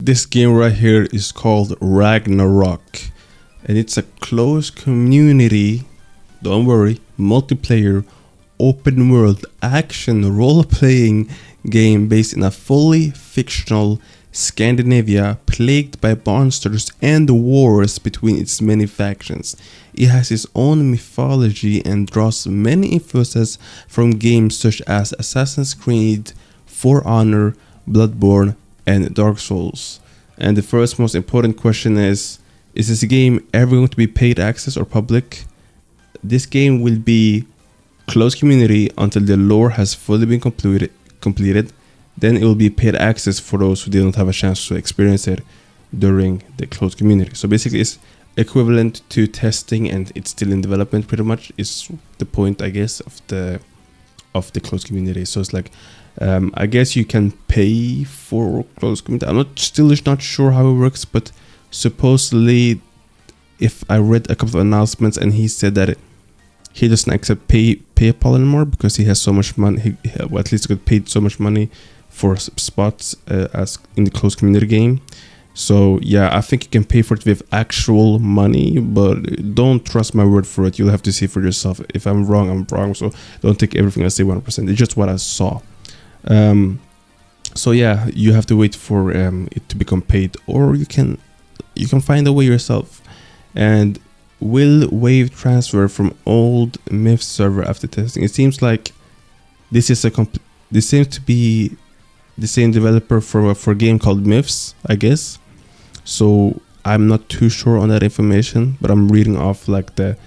This game right here is called Ragnarok, and it's a closed community, don't worry, multiplayer, open world action role-playing game based in a fully fictional Scandinavia plagued by monsters and wars between its many factions. It has its own mythology and draws many influences from games such as Assassin's Creed, For Honor, Bloodborne, and Dark Souls. And the first most important question is this game ever going to be paid access or public? This game will be closed community until the lore has fully been completed. Then it will be paid access for those who didn't have a chance to experience it during the closed community. So basically it's equivalent to testing, and it's still in development pretty much, is the point, I guess, of the closed community. So it's like I guess you can pay for closed community. I'm not sure how it works, but supposedly, if I read a couple of announcements, and he said that he doesn't accept PayPal anymore because he has so much money. Well, at least he got paid so much money for spots as in the closed community game. So yeah, I think you can pay for it with actual money, but don't trust my word for it. You'll have to see for yourself. If I'm wrong, I'm wrong. So don't take everything I say 100%. It's just what I saw. So yeah, you have to wait for it to become paid, or you can find a way yourself. And will wave transfer from old Myth server after testing? It seems like this seems to be the same developer for a game called Myths, I guess. So I'm not too sure on that information, but I'm reading off like the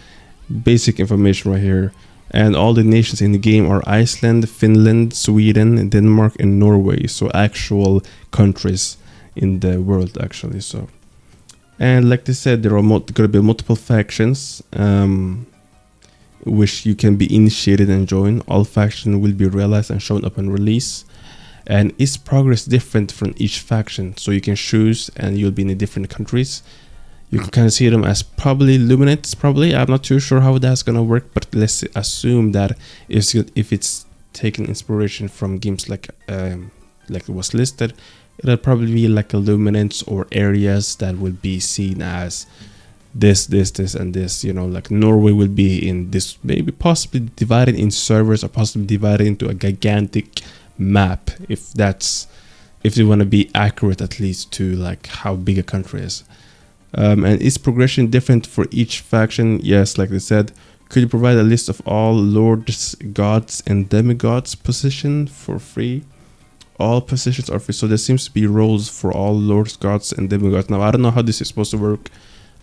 basic information right here. And all the nations in the game are Iceland, Finland, Sweden, Denmark, and Norway. So actual countries in the world, actually. So, and like they said, there are going to be multiple factions, which you can be initiated and join. All factions will be realized and shown upon release. And is progress different from each faction? So you can choose, and you'll be in the different countries. You can kind of see them as probably luminates, probably. I'm not too sure how that's going to work, but let's assume that if it's taken inspiration from games like it was listed, it'll probably be like illuminates or areas that will be seen as this, and this. You know, like Norway will be in this, maybe possibly divided in servers, or possibly divided into a gigantic map, if you want to be accurate at least to like how big a country is. And is progression different for each faction? Yes, like they said. Could you provide a list of all lords, gods, and demigods position for free? All positions are free, so there seems to be roles for all lords, gods, and demigods. Now I don't know how this is supposed to work,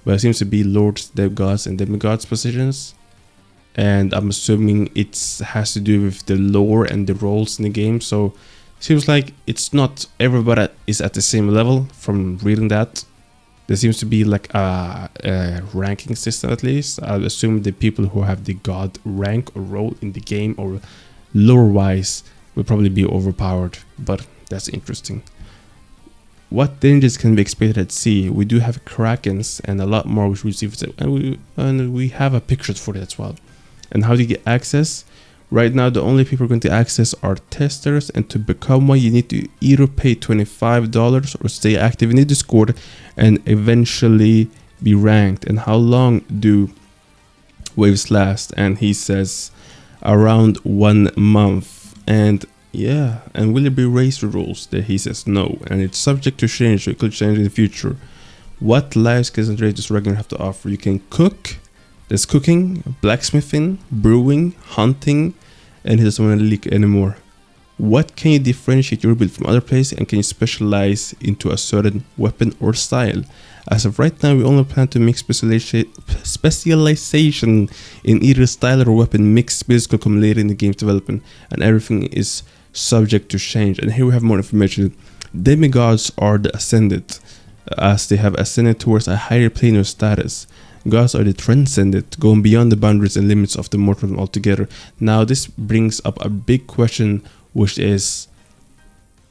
but it seems to be lords, gods, and demigods positions. And I'm assuming it has to do with the lore and the roles in the game. So it seems like it's not everybody is at the same level from reading that. There seems to be like a ranking system, at least. I assume the people who have the god rank or role in the game or lore-wise will probably be overpowered, but that's interesting. What dangers can be expected at sea? We do have krakens and a lot more which we see, and we have a picture for it as well. And how do you get access? Right now, the only people going to access are testers, and to become one, you need to either pay $25 or stay active in the Discord and eventually be ranked. And how long do waves last? And he says around 1 month. And yeah, and will there be race rules? There he says no, and it's subject to change, so it could change in the future. What life skills and trades does Ragnarok have to offer? You can cook. There's cooking, blacksmithing, brewing, hunting, and he doesn't want to leak anymore. What can you differentiate your build from other players, and can you specialize into a certain weapon or style? As of right now, we only plan to make specialization in either style or weapon. Mixed builds could come later in the game's development, and everything is subject to change. And here we have more information. Demigods are the ascended, as they have ascended towards a higher plane of status. Gods are the transcendent, going beyond the boundaries and limits of the mortal realm altogether. Now this brings up a big question, which is,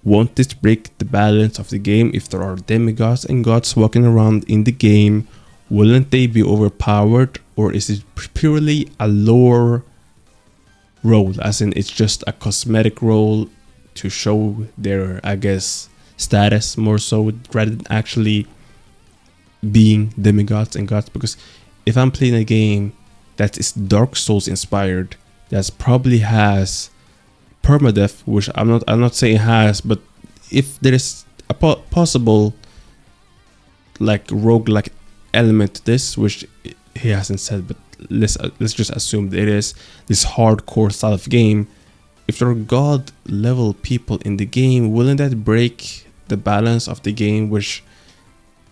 won't this break the balance of the game if there are demigods and gods walking around in the game? Wouldn't they be overpowered, or is it purely a lore role, as in it's just a cosmetic role to show their, I guess, status more so rather than actually being demigods and gods. Because if I'm playing a game that is Dark Souls inspired, that probably has permadeath, which I'm not saying it has, but if there is a possible like roguelike element to this, which he hasn't said, but let's just assume that it is this hardcore style of game. If there are god level people in the game, wouldn't that break the balance of the game, which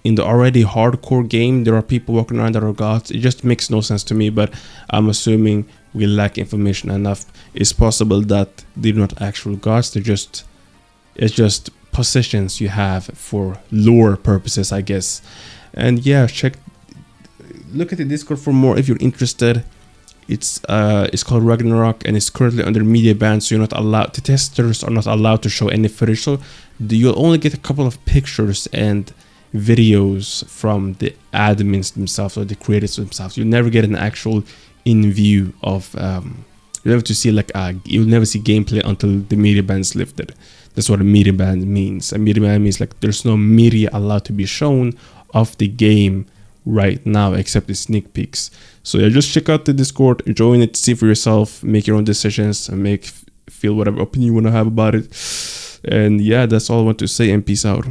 in the already hardcore game there are people walking around that are gods? It just makes no sense to me, but I'm assuming we lack information enough. It's possible that they're not actual gods, it's just positions you have for lore purposes, I guess. And yeah, look at the Discord for more if you're interested. It's called Ragnarok, and it's currently under media ban, so you're not allowed, the testers are not allowed to show any footage, so you'll only get a couple of pictures and videos from the admins themselves or the creators themselves. You'll never get an actual in view of you'll never see you'll never see gameplay until the media ban is lifted. That's what a media ban means. A media ban means like there's no media allowed to be shown of the game right now except the sneak peeks. So yeah, just check out the Discord, join it, see for yourself, make your own decisions, and feel whatever opinion you want to have about it. And yeah, that's all I want to say, and peace out.